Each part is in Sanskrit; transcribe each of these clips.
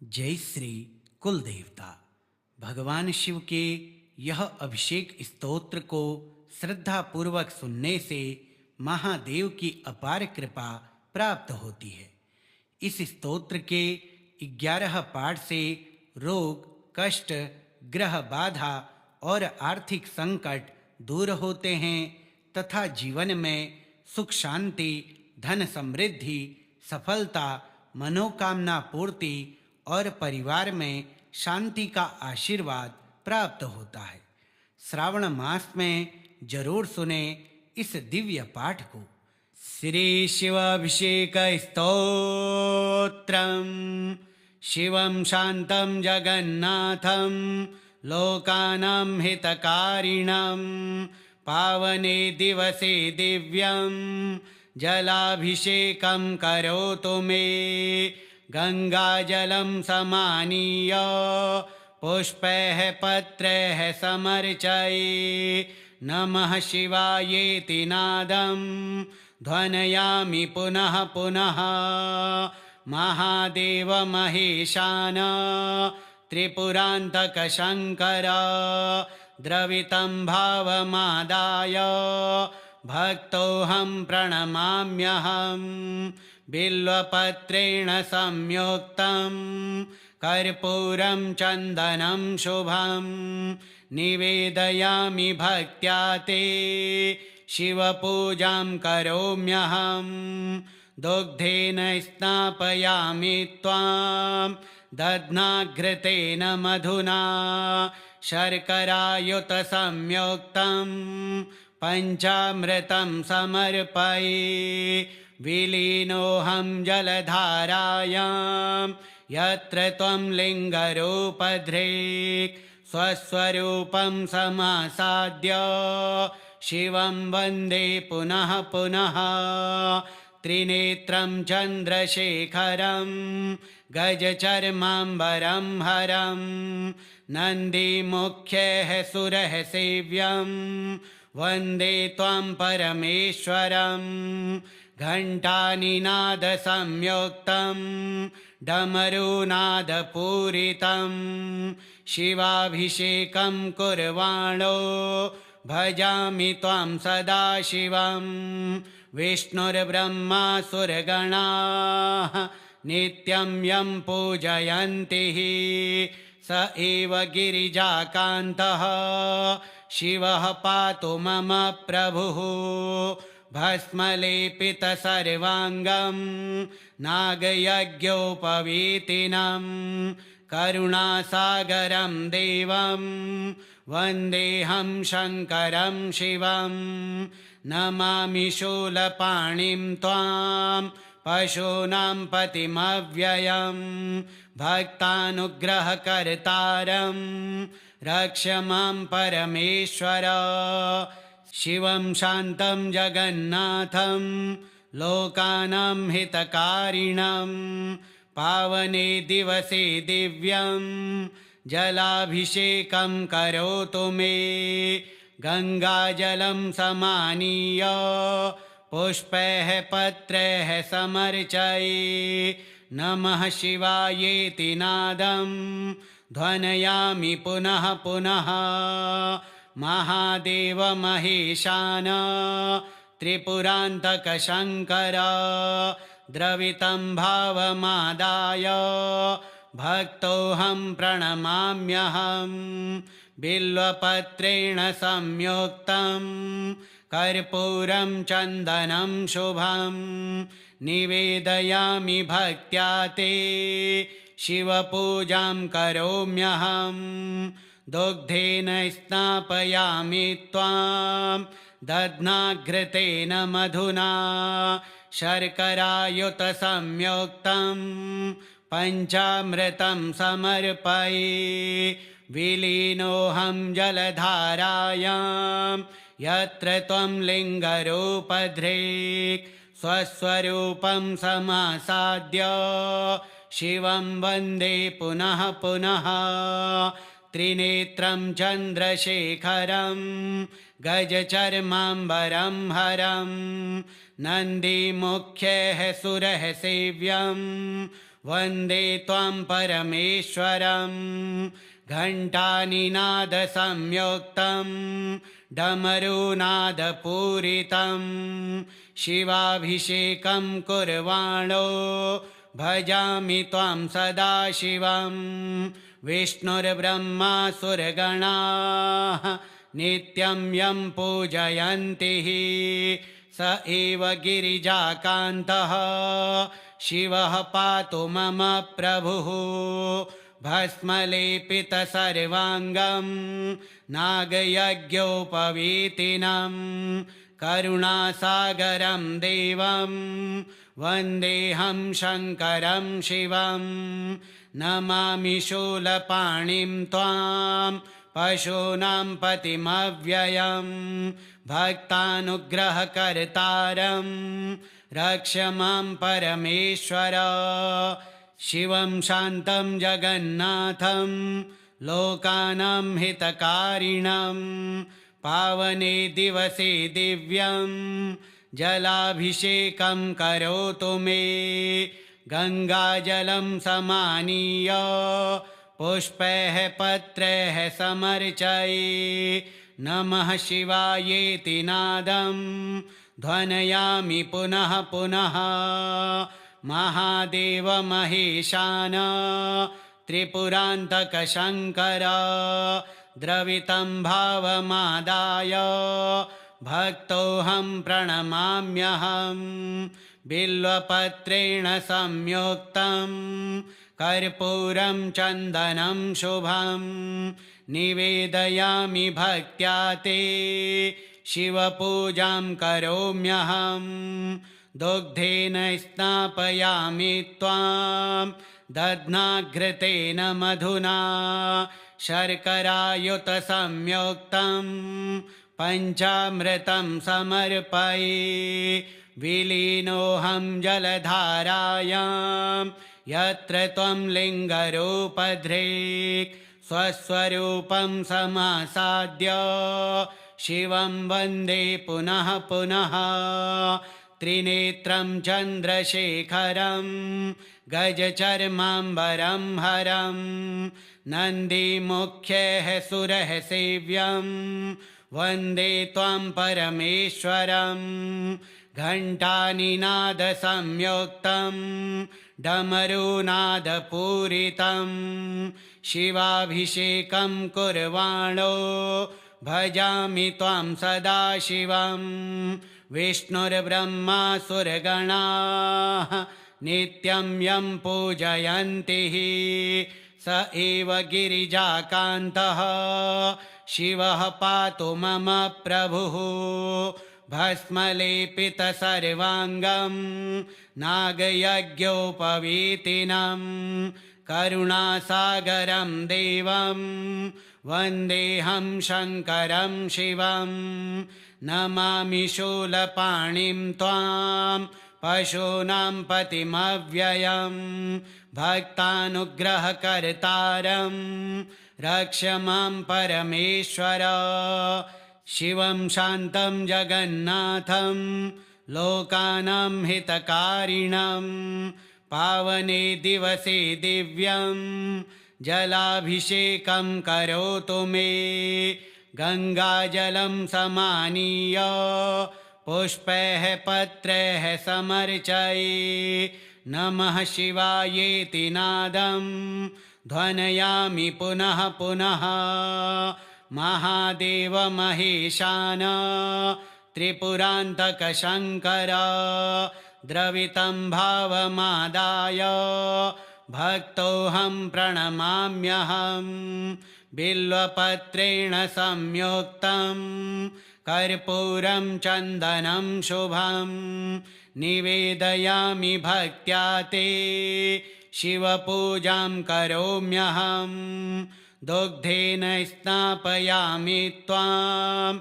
जय श्री कुल देवता। भगवान शिव के यह अभिषेक स्तोत्र को श्रद्धा पूर्वक सुनने से महादेव की अपार कृपा प्राप्त होती है। इस स्तोत्र के 11 पाठ से रोग, कष्ट, ग्रह बाधा और आर्थिक संकट दूर होते हैं तथा जीवन में सुख शांति, धन समृद्धि, सफलता, मनोकामना पूर्ति और परिवार में शांति का आशीर्वाद प्राप्त होता है। श्रावण मास में जरूर सुने इस दिव्य पाठ को। श्री शिवाभिषेक स्तोत्रम। शिवं शांतं जगन्नाथं लोकानां हितकारिणं पावने दिवसे दिव्यं जलाभिषेकं करोतु मे। गंगाजलं समानीय पुष्पैः पत्रैः समर्चये नमः शिवायेति नादं ध्वनयामि पुनः पुनः। महादेव महेशान त्रिपुरान्तक शंकर द्रवितं भावमादाय भक्तोऽहं प्रणमाम्यहं। बिल्वपत्रेण संयुक्तं कर्पूरं चन्दनं शुभं निवेदयामि भक्त्या ते शिवपूजां करोम्यहं। दुग्धेन स्नापयामि त्वां दध्नाघृतेन मधुना शर्करायुत संयुक्तं पञ्चामृतं समर्पये। विलीनोऽहं जलधारायां यत्र त्वं लिङ्गरूपधृक् स्वस्वरूपं समासाद्य शिवं वन्दे पुनः पुनः। त्रिनेत्रं चन्द्रशेखरं गजचर्माम्बरं हरं नन्दिमुख्यैः सुरः सेव्यं वन्दे त्वां परमेश्वरं। घण्टानिनादसंयुक्तं डमरूनादपूरितं शिवाभिषेकं कुर्वाणो भजामि त्वां सदाशिवं। विष्णुर्ब्रह्मा सुरगणाः नित्यं यं पूजयन्ति स एव गिरिजाकान्तः शिवः पातु मम प्रभुः। भस्मलेपितसर्वाङ्गं नागयज्ञोपवीतिनं करुणासागरं देवं वन्देऽहं शङ्करं शिवं। नमामि शूलपाणिं त्वां पशूनां पतिमव्ययं भक्तानुग्रहकर्तारं रक्ष मां परमेश्वर। शिवं शान्तं जगन्नाथं लोकानां हितकारिणं पावने दिवसे दिव्यं जलाभिषेकं करोतु मे। गंगाजलं समानीय पुष्पैः पत्रैः समर्चये नमः शिवायेति नादं ध्वनयामि पुनः पुनः। महादेव महेशान त्रिपुरान्तक शंकर द्रवितं भावमादाय भक्तोऽहं प्रणमाम्यहं। बिल्वपत्रेण संयुक्तं कर्पूरं चन्दनं शुभं निवेदयामि भक्त्या ते शिवपूजां करोम्यहं। दुग्धेन स्नापयामि त्वां दध्नाघृतेन मधुना शर्करायुत संयुक्तं पञ्चामृतं समर्पये। विलीनोऽहं जलधारायां यत्र त्वं लिङ्गरूपधृक् स्वस्वरूपं समासाद्य शिवं वन्दे पुनः पुनः। त्रिनेत्रं चन्द्रशेखरं गजचर्माम्बरं हरं नन्दिमुख्यैः सुरः सेव्यं वन्दे त्वां परमेश्वरं घण्टानिनादसंयुक्तं डमरुनादपूरितं शिवाभिषेकं कुर्वाणो भजामि त्वां सदाशिवं विष्णुर्ब्रह्मा सुरगणाः नित्यं यं पूजयन्ति स एव गिरिजाकान्तः शिवः पातु मम प्रभुः भस्मलेपितसर्वाङ्गं नागयज्ञोपवीतिनं करुणासागरं देवं वन्देऽहं शङ्करं शिवं नमामि शूलपाणिं त्वां पशूनां पतिमव्ययं भक्तानुग्रहकर्तारं रक्ष मां परमेश्वर शिवं शान्तं जगन्नाथं लोकानां हितकारिणं पावने दिवसे दिव्यं जलाभिषेकं करोतु मे गङ्गाजलं समानीय पुष्पैः पत्रैः समर्चये नमः शिवायेति नादं ध्वनयामि पुनः पुनः महादेव महेशान त्रिपुरान्तकशङ्कर द्रवितं भावमादाय भक्तोऽहं प्रणमाम्यहं बिल्वपत्रेण संयुक्तं कर्पूरं चन्दनं शुभं निवेदयामि भक्त्या ते शिवपूजां करोम्यहं दुग्धेन स्नापयामि त्वां दध्नाघृतेन मधुना शर्करायुतसंयुक्तं पञ्चामृतं समर्पये विलीनोऽहं जलधारायां यत्र त्वं लिङ्गरूपधृक् स्वस्वरूपं समासाद्य शिवं वन्दे पुनः पुनः त्रिनेत्रं चन्द्रशेखरं गजचर्माम्बरं हरं नन्दीमुख्यैः सुरः सेव्यं वन्दे त्वां परमेश्वरं घण्टानिनादसंयुक्तं डमरुनादपूरितं शिवाभिषेकं कुर्वाणो भजामि त्वां सदाशिवं विष्णुर्ब्रह्मा सुरगणाः नित्यं यं पूजयन्ति स एव गिरिजाकान्तः शिवः पातु मम प्रभुः भस्मलेपितसर्वाङ्गं नागयज्ञोपवीतिनं करुणासागरं देवं वन्देऽहं शङ्करं शिवं नमामि शूलपाणिं त्वां पशूनां पतिमव्ययं भक्तानुग्रहकर्तारं रक्ष मां परमेश्वर शिवं शान्तं जगन्नाथं लोकानां हितकारिणं पावने दिवसे दिव्यं जलाभिषेकं करोतु मे गङ्गाजलं समानीय पुष्पैः पत्रैः समर्चये नमः शिवायेति नादं ध्वनयामि पुनः पुनः महादेव महेशान त्रिपुरान्तकशङ्कर द्रवितं भावमादाय भक्तोऽहं प्रणमाम्यहं बिल्वपत्रेण संयुक्तं कर्पूरं चन्दनं शुभं निवेदयामि भक्त्या ते शिवपूजां करोम्यहं दुग्धेन स्नापयामि त्वां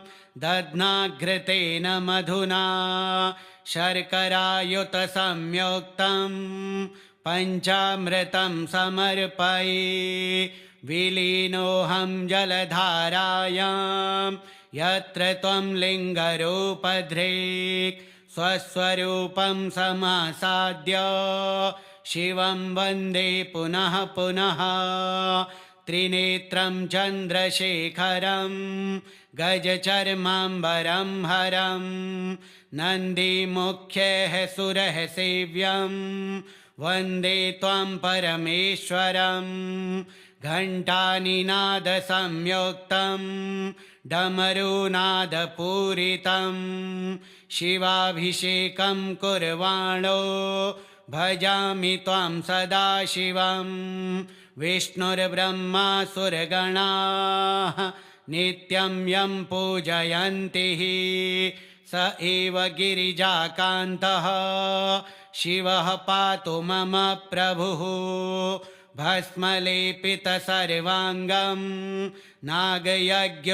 दध्नाघृतेन मधुना शर्करायुतसंयुक्तं पञ्चामृतं समर्पये विलीनोऽहं जलधारायां यत्र त्वं लिङ्गरूपधृक् स्वस्वरूपं समासाद्य शिवं वन्दे पुनः पुनः त्रिनेत्रं चन्द्रशेखरं गजचर्माम्बरं हरं नन्दिमुख्यः सुरः सेव्यं वन्दे त्वां परमेश्वरं घण्टानिनादसंयुक्तं डमरुनादपूरितं शिवाभिषेकं कुर्वाणो भजामि त्वां सदाशिवं विष्णुर्ब्रह्मा सुरगणाः नित्यं यं पूजयन्ति स एव गिरिजाकान्तः शिवः पातु मम प्रभुः भस्मलेपितसर्वाङ्गं नागयज्ञोपवीतिनं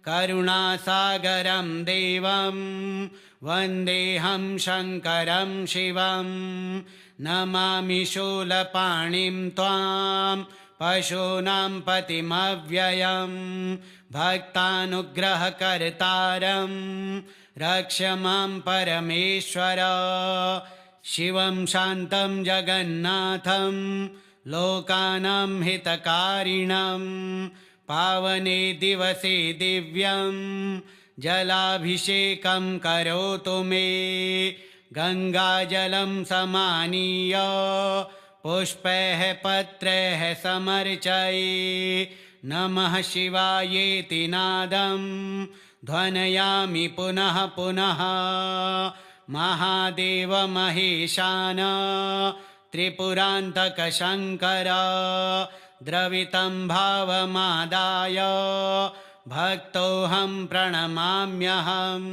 करुणासागरं देवं वन्देऽहं शङ्करं शिवं नमामि शूलपाणिं त्वां पशूनां पतिमव्ययं भक्तानुग्रहकर्तारं रक्ष मां परमेश्वर शिवं शान्तं जगन्नाथं लोकानां हितकारिणं पावने दिवसे दिव्यं जलाभिषेकं करोतु मे गङ्गाजलं समानीय पुष्पैः पत्रैः समर्चये नमः शिवायेति नादं ध्वनयामि पुनः पुनः महादेव महेशान त्रिपुरान्तक शङ्कर द्रवितं भावमादाय भक्तोऽहं प्रणमाम्यहं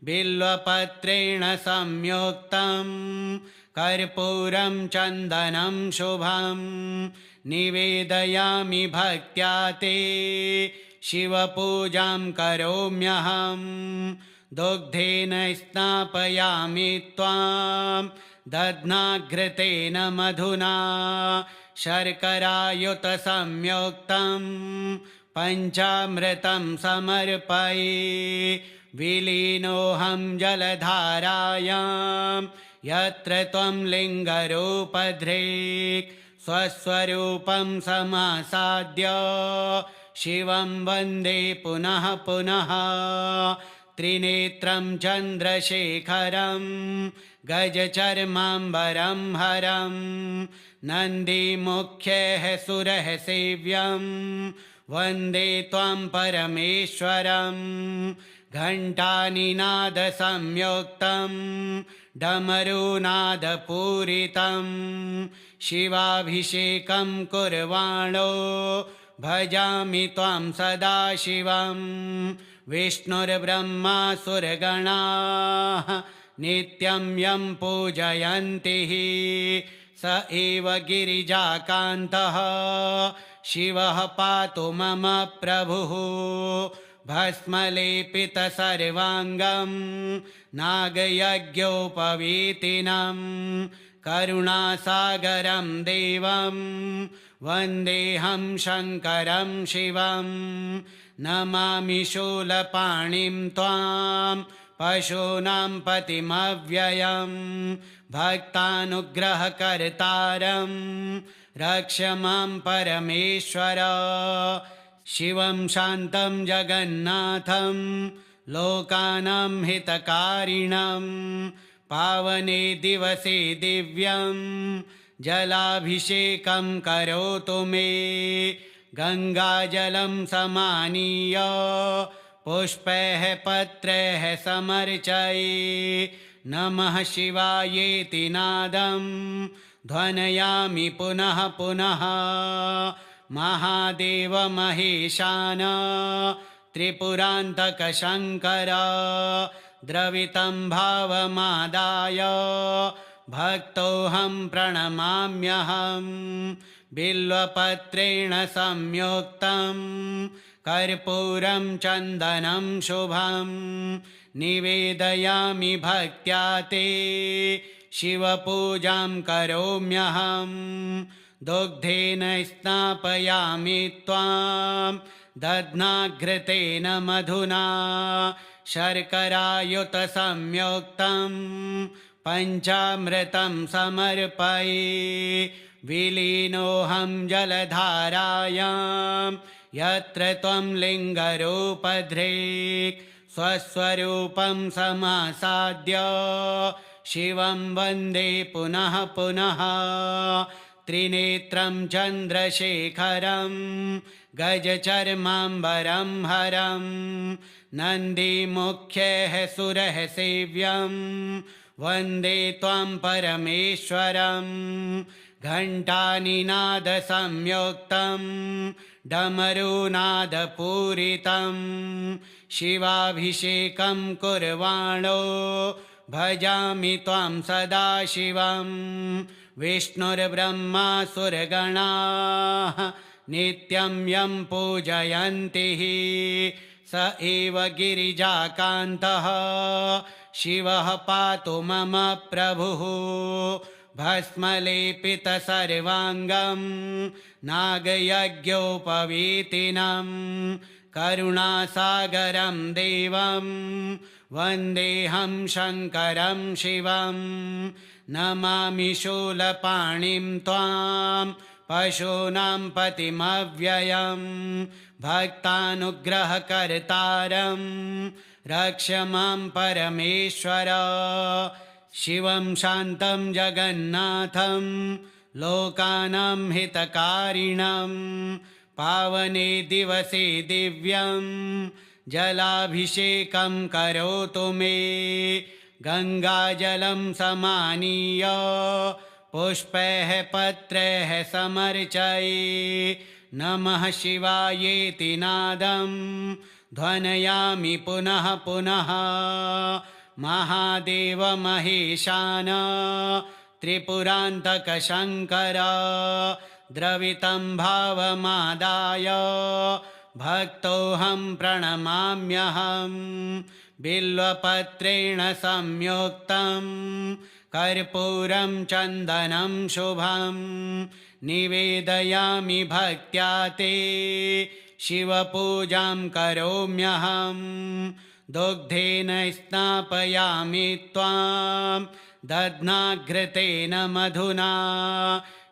बिल्वपत्रेण संयुक्तं कर्पूरं चन्दनं शुभं निवेदयामि भक्त्या ते शिवपूजां करोम्यहं दुग्धेन स्नापयामि त्वां दध्नाघृतेन मधुना शर्करायुतसंयुक्तं पञ्चामृतं समर्पये विलीनोऽहं जलधारायां यत्र त्वं लिङ्गरूपधृक् स्वस्वरूपं समासाद्य शिवं वन्दे पुनः पुनः त्रिनेत्रं चन्द्रशेखरं गजचर्माम्बरं हरं नन्दिमुख्यः सुरः सेव्यं वन्दे त्वां परमेश्वरं घण्टानिनादसंयुक्तं डमरुनादपूरितं शिवाभिषेकं कुर्वाणो भजामि त्वां सदाशिवं विष्णुर्ब्रह्मा सुरगणाः नित्यं यं पूजयन्ति स एव गिरिजाकान्तः शिवः पातु मम प्रभुः भस्मलेपितसर्वाङ्गं नागयज्ञोपवीतिनं करुणासागरं देवं वन्देऽहं शङ्करं शिवं नमामि शूलपाणिं त्वां पशूनां पतिमव्ययं भक्तानुग्रहकर्तारं रक्ष मां परमेश्वर शिवं शान्तं जगन्नाथं लोकानां हितकारिणं पावने दिवसे दिव्यं जलाभिषेकं करोतु मे गङ्गाजलं समानीय पुष्पैः पत्रैः समर्चये नमः शिवायेति नादं ध्वनयामि पुनः पुनः महादेव महेशान त्रिपुरान्तक शङ्कर द्रवितं भावमादाय भक्तोऽहं प्रणमाम्यहं बिल्वपत्रेण संयुक्तं कर्पूरं चन्दनं शुभं निवेदयामि भक्त्या ते शिवपूजां करोम्यहं दुग्धेन स्नापयामि त्वां दध्नाघृतेन मधुना शर्करायुतसंयुक्तं पञ्चामृतं समर्पये विलीनोऽहं जलधारायां यत्र त्वं लिङ्गरूपधृक् स्वस्वरूपं समासाद्य शिवं वन्दे पुनः पुनः त्रिनेत्रं चन्द्रशेखरं गजचर्माम्बरं हरं नन्दिमुख्यः सुरः सेव्यं वन्दे त्वां परमेश्वरं घण्टानिनादसंयुक्तं डमरूनादपूरितं शिवाभिषेकं कुर्वाणो भजामि त्वां सदाशिवं विष्णुर्ब्रह्मा सुरगणाः नित्यं यं पूजयन्ति स एव गिरिजाकान्तः शिवः पातु मम प्रभुः भस्मलेपितसर्वाङ्गं नागयज्ञोपवीतिनं करुणासागरं देवं वन्देऽहं शङ्करं शिवं नमामि शूलपाणिं त्वां पशूनां पतिमव्ययं भक्तानुग्रहकर्तारं रक्ष मां परमेश्वर शिवं शान्तं जगन्नाथं लोकानां हितकारिणं पावने दिवसे दिव्यं जलाभिषेकं करोतु मे गङ्गाजलं समानीय पुष्पैः पत्रैः समर्चये नमः शिवायेति नादं ध्वनयामि पुनः पुनः महादेव महेशान त्रिपुरान्तक शङ्कर द्रवितं भावमादाय भक्तोऽहं प्रणमाम्यहं बिल्वपत्रेण संयुक्तं कर्पूरं चन्दनं शुभं निवेदयामि भक्त्या ते शिवपूजां करोम्यहं दुग्धेन स्नापयामि त्वां दध्नाघृतेन मधुना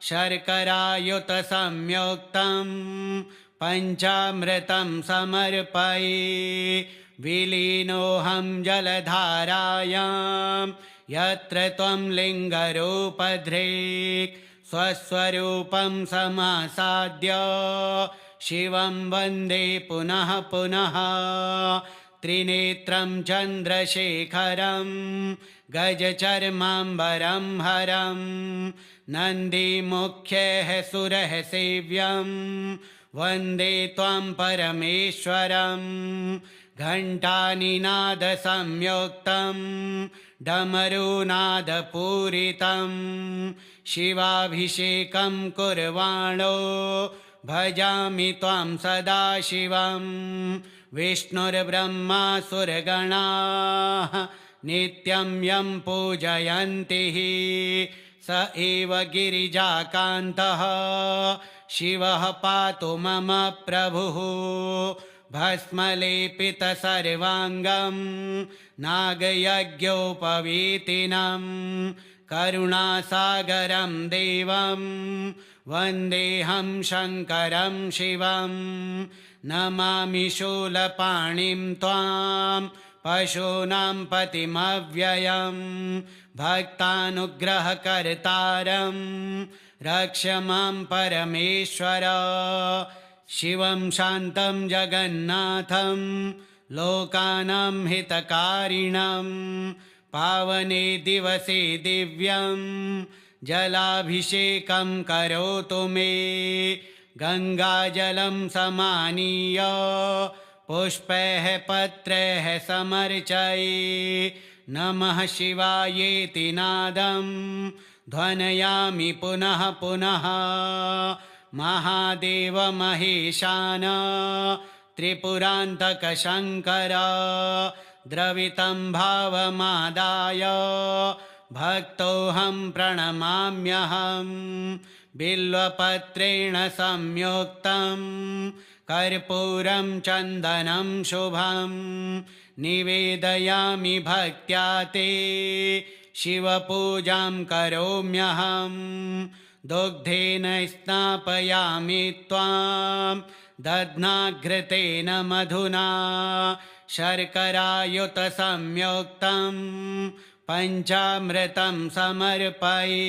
शर्करायुतसंयुक्तं पञ्चामृतं समर्पये विलीनोऽहं जलधारायां यत्र त्वं लिङ्गरूपधृक् स्वस्वरूपं समासाद्य शिवं वन्दे पुनः पुनः त्रिनेत्रं चन्द्रशेखरं गजचर्माम्बरं हरं नन्दिमुख्यः सुरः सेव्यं वन्दे त्वां परमेश्वरं घण्टानिनादसंयुक्तं डमरूनादपूरितं शिवाभिषेकं कुर्वाणो भजामि त्वां सदाशिवं विष्णुर्ब्रह्मा सुरगणाः नित्यं यं पूजयन्ति स एव गिरिजाकान्तः शिवः पातु मम प्रभुः भस्मलेपितसर्वाङ्गं नागयज्ञोपवीतिनं करुणासागरं देवं वन्देऽहं शङ्करं शिवं नमामि शूलपाणिं त्वां पशूनां पतिमव्ययं भक्तानुग्रहकर्तारं रक्ष मां परमेश्वर शिवं शान्तं जगन्नाथं लोकानां हितकारिणं पावने दिवसे दिव्यं जलाभिषेकं करोतु मे गङ्गाजलं समानीय पुष्पैः पत्रैः समर्चये नमः शिवायेति नादं ध्वनयामि पुनः पुनः महादेव महेशान त्रिपुरान्तक शङ्कर द्रवितं भावमादाय भक्तोऽहं प्रणमाम्यहं बिल्वपत्रेण संयुक्तं कर्पूरं चन्दनं शुभं निवेदयामि भक्त्या ते शिवपूजां करोम्यहम् दुग्धेन स्नापयामि त्वां दध्नाघृतेन मधुना शर्करायुतसंयुक्तं पञ्चामृतं समर्पये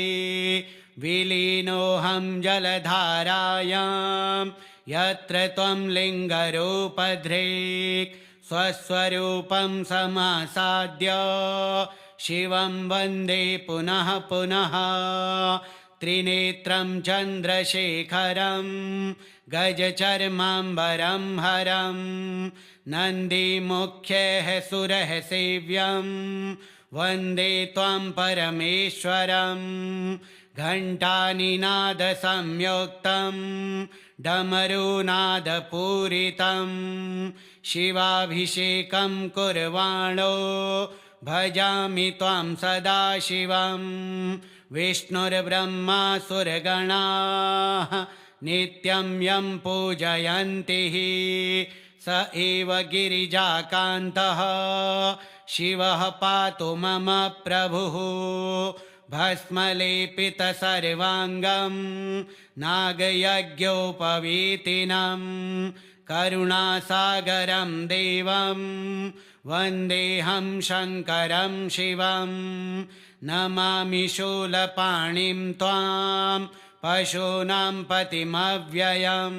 विलीनोऽहं जलधारायां यत्र त्वं लिङ्गरूपधृक् स्वस्वरूपं समासाद्य शिवं वन्दे पुनः पुनः त्रिनेत्रं चन्द्रशेखरं गजचर्माम्बरं हरं नन्दीमुख्यः सुरः सेव्यं वन्दे त्वां परमेश्वरं घण्टानिनादसंयुक्तं डमरूनादपूरितं शिवाभिषेकं कुर्वाणो भजामि त्वां सदाशिवं विष्णुर्ब्रह्मा सुरगणाः नित्यं यं पूजयन्ति स एव गिरिजाकान्तः शिवः पातु मम प्रभुः भस्मलेपितसर्वाङ्गं नागयज्ञोपवीतिनं करुणासागरं देवं वन्देऽहं शङ्करं शिवं नमामि शूलपाणिं त्वां पशूनां पतिमव्ययं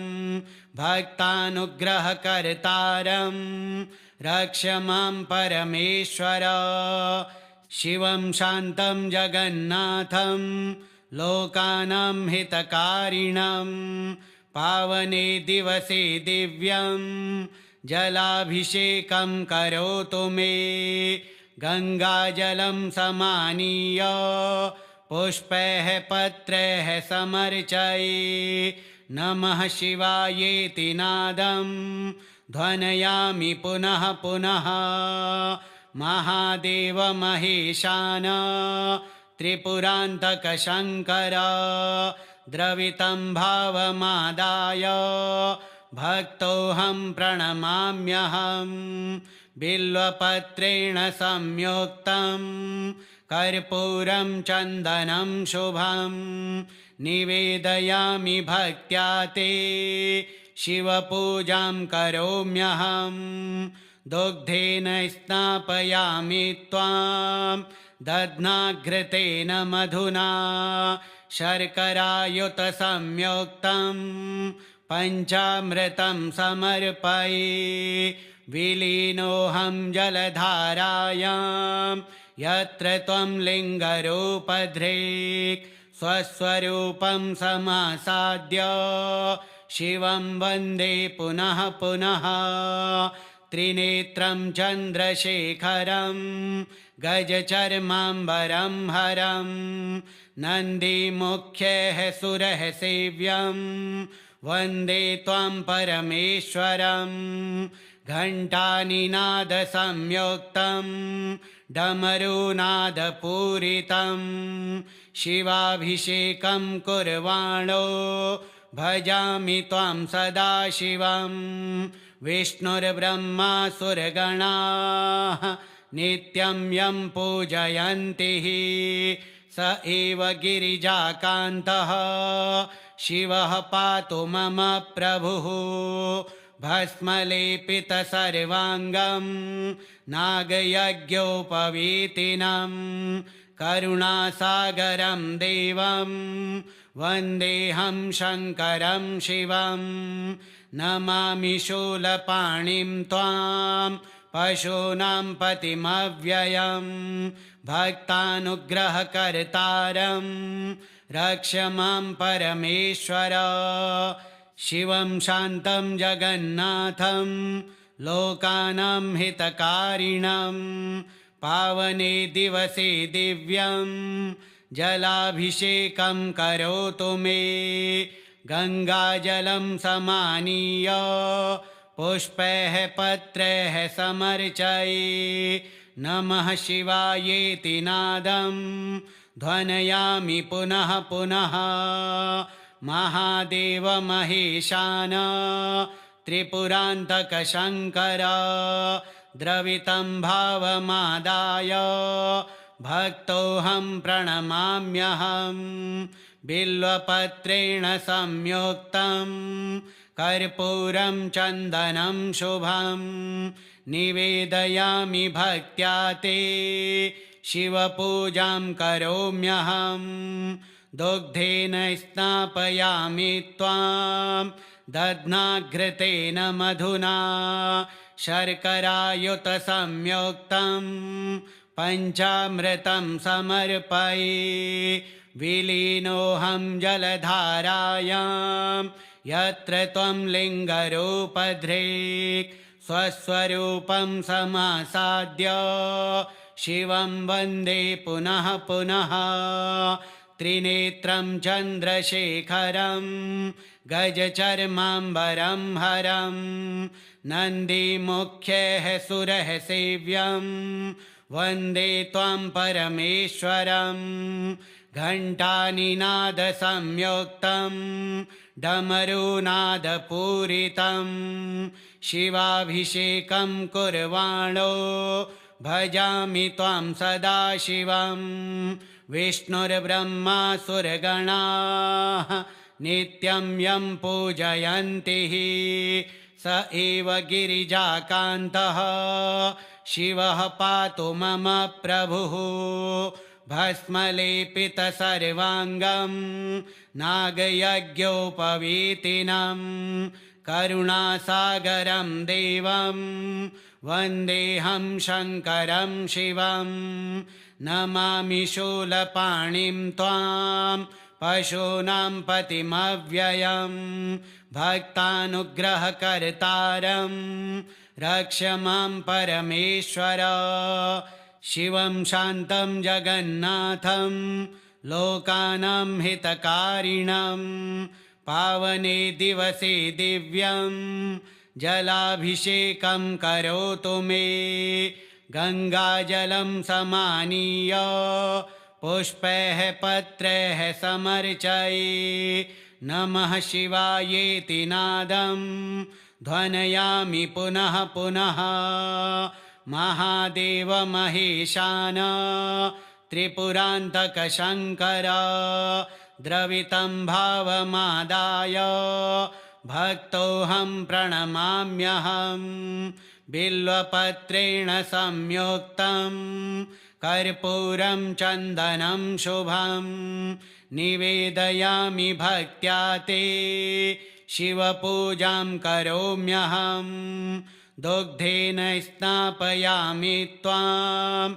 भक्तानुग्रहकर्तारं रक्ष मां परमेश्वर शिवं शान्तं जगन्नाथं लोकानां हितकारिणं पावने दिवसे दिव्यं जलाभिषेकं करोतु मे गङ्गाजलं समानीय पुष्पैः पत्रैः समर्चये नमः शिवायेति नादं ध्वनयामि पुनः पुनः महादेव महेशान त्रिपुरान्तकशङ्कर द्रवितं भावमादाय भक्तोऽहं प्रणमाम्यहं बिल्वपत्रेण संयुक्तं कर्पूरं चन्दनं शुभं निवेदयामि भक्त्या ते शिवपूजां करोम्यहं दुग्धेन स्नापयामि त्वां दध्नाघृतेन मधुना शर्करायुतसंयुक्तं पञ्चामृतं समर्पये विलीनोऽहं जलधारायां यत्र त्वं लिङ्गरूपधृक् स्वस्वरूपं समासाद्य शिवं वन्दे पुनः पुनः त्रिनेत्रं चन्द्रशेखरं गजचर्माम्बरं हरं नन्दीमुख्यः सुरः सेव्यं वन्दे त्वां परमेश्वरं घण्टानिनादसंयुक्तं डमरूनादपूरितं शिवाभिषेकं कुर्वाणो भजामि त्वां सदाशिवं विष्णुर्ब्रह्मा सुरगणाः नित्यं यं पूजयन्ति स एव गिरिजाकान्तः शिवः पातु मम प्रभुः भस्मलेपितसर्वाङ्गं नागयज्ञोपवीतिनं करुणासागरं देवं वन्देऽहं शङ्करं शिवं नमामि शूलपाणिं त्वां पशूनां पतिमव्ययं भक्तानुग्रहकर्तारं रक्ष मां परमेश्वर शिवं शान्तं जगन्नाथं लोकानां हितकारिणं पावने दिवसे दिव्यं जलाभिषेकं करोतु मे गङ्गाजलं समानीय पुष्पैः पत्रैः समर्चये नमः शिवायेति नादं ध्वनयामि पुनः पुनः महादेव महेशान त्रिपुरान्तकशङ्कर द्रवितं भावमादाय भक्तोऽहं प्रणमाम्यहम् बिल्वपत्रेण संयुक्तं कर्पूरं चन्दनं शुभं निवेदयामि भक्त्या ते शिवपूजां करोम्यहं दुग्धेन स्नापयामि त्वां दध्नाघृतेन मधुना शर्करायुतसंयुक्तं पञ्चामृतं समर्पये विलीनोऽहं जलधारायां यत्र त्वं लिङ्गरूपधृक् स्वस्वरूपं समासाद्य शिवं वन्दे पुनः पुनः त्रिनेत्रं चन्द्रशेखरं गजचर्माम्बरं हरं नन्दिमुख्यः सुरः सेव्यं वन्दे त्वां परमेश्वरं घण्टानिनादसंयुक्तं डमरूनादपूरितं शिवाभिषेकं कुर्वाणो भजामि त्वां सदाशिवं विष्णुर्ब्रह्मा सुरगणाः नित्यं यं पूजयन्ति स एव गिरिजाकान्तः शिवः पातु मम प्रभुः भस्मलेपितसर्वाङ्गं नागयज्ञोपवीतिनं करुणासागरं देवं वन्देऽहं शङ्करं शिवं नमामि शूलपाणिं त्वां पशूनां पतिमव्ययं भक्तानुग्रहकर्तारं रक्ष मां परमेश्वर शिवं शान्तं जगन्नाथं लोकानां हितकारिणं पावने दिवसे दिव्यं जलाभिषेकं करोतु मे गङ्गाजलं समानीय पुष्पैः पत्रैः समर्चये नमः शिवायेति नादं ध्वनयामि पुनः पुनः महादेव महेशान त्रिपुरान्तक शङ्कर द्रवितं भावमादाय भक्तोऽहं प्रणमाम्यहं बिल्वपत्रेण संयुक्तं कर्पूरं चन्दनं शुभं निवेदयामि भक्त्या ते शिवपूजां करोम्यहं दुग्धेन स्नापयामि त्वां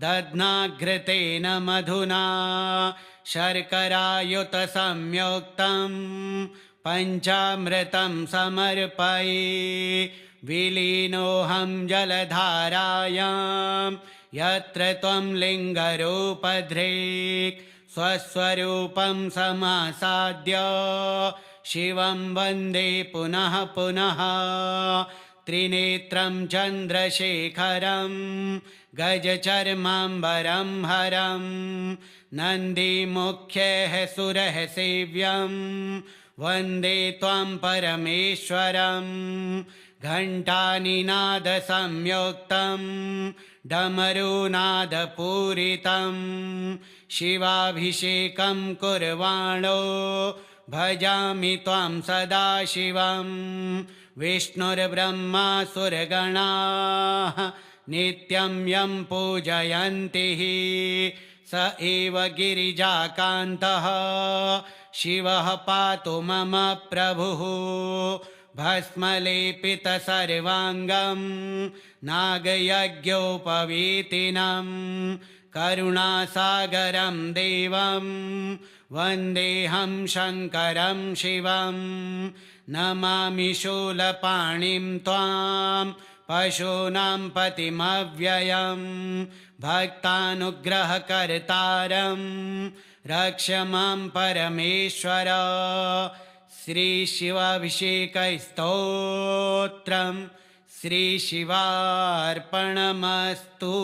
दध्नाघृतेन मधुना शर्करायुतसंयुक्तं पञ्चामृतं समर्पये विलीनोऽहं जलधारायां यत्र त्वं लिङ्गरूपधृक् स्वस्वरूपं समासाद्य शिवं वन्दे पुनः पुनः त्रिनेत्रं चन्द्रशेखरं गजचर्माम्बरं हरं नन्दिमुख्यः सुरः सेव्यं वन्दे त्वां परमेश्वरं घण्टानिनादसंयुक्तं डमरूनादपूरितं शिवाभिषेकं कुर्वाणो भजामि त्वां सदाशिवं विष्णुर्ब्रह्मा सुरगणाः नित्यं यं पूजयन्ति स एव गिरिजाकान्तः शिवः पातु मम प्रभुः भस्मलेपितसर्वाङ्गं नागयज्ञोपवीतिनं करुणासागरं देवं वन्देऽहं शङ्करं शिवं नमामि शूलपाणिं त्वां पशूनां पतिमव्ययं भक्तानुग्रहकर्तारं रक्ष मां परमेश्वर श्रीशिवाभिषेकस्तोत्रं श्रीशिवार्पणमस्तु।